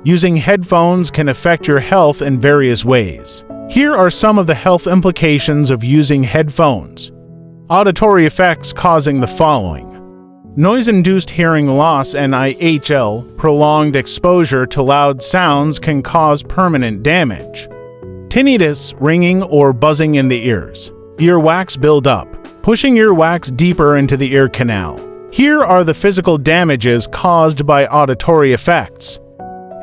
Using headphones can affect your health in various ways. Here are some of the health implications of using headphones. Auditory effects causing the following: noise-induced hearing loss (NIHL). Prolonged exposure to loud sounds can cause permanent damage. Tinnitus, ringing or buzzing in the ears. Earwax buildup, pushing earwax deeper into the ear canal. Here are the physical damages caused by auditory effects: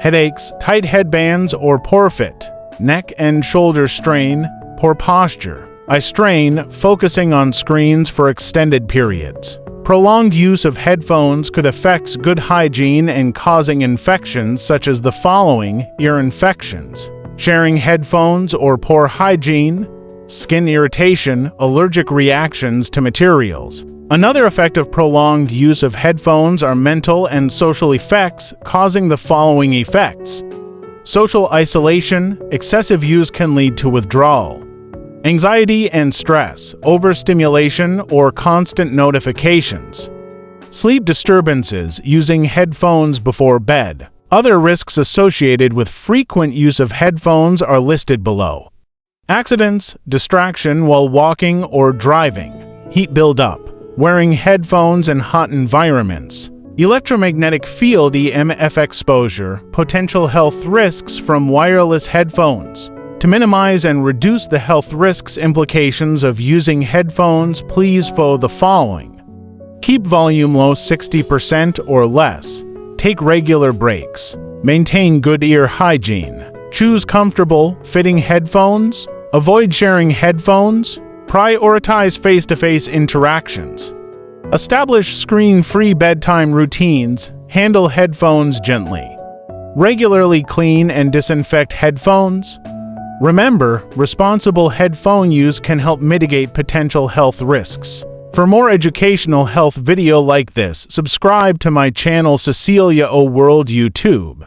headaches, tight headbands or poor fit, neck and shoulder strain, poor posture, eye strain, focusing on screens for extended periods. Prolonged use of headphones could affect good hygiene and causing infections such as the following: ear infections, sharing headphones or poor hygiene, skin irritation, allergic reactions to materials. Another effect of prolonged use of headphones are mental and social effects, causing the following effects: social isolation. Excessive use can lead to withdrawal, anxiety and stress, overstimulation or constant notifications, sleep disturbances using headphones before bed. Other risks associated with frequent use of headphones are listed below: accidents, distraction while walking or driving, heat buildup, wearing headphones in hot environments, electromagnetic field (EMF) exposure, potential health risks from wireless headphones. To minimize and reduce the health risks implications of using headphones, please follow the following. Keep volume low 60% or less. Take regular breaks. Maintain good ear hygiene. Choose comfortable, fitting headphones. Avoid sharing headphones. Prioritize face-to-face interactions. Establish screen-free bedtime routines. Handle headphones gently. Regularly clean and disinfect headphones. Remember, responsible headphone use can help mitigate potential health risks. For more educational health video like this, subscribe to my channel Cecelia O World YouTube.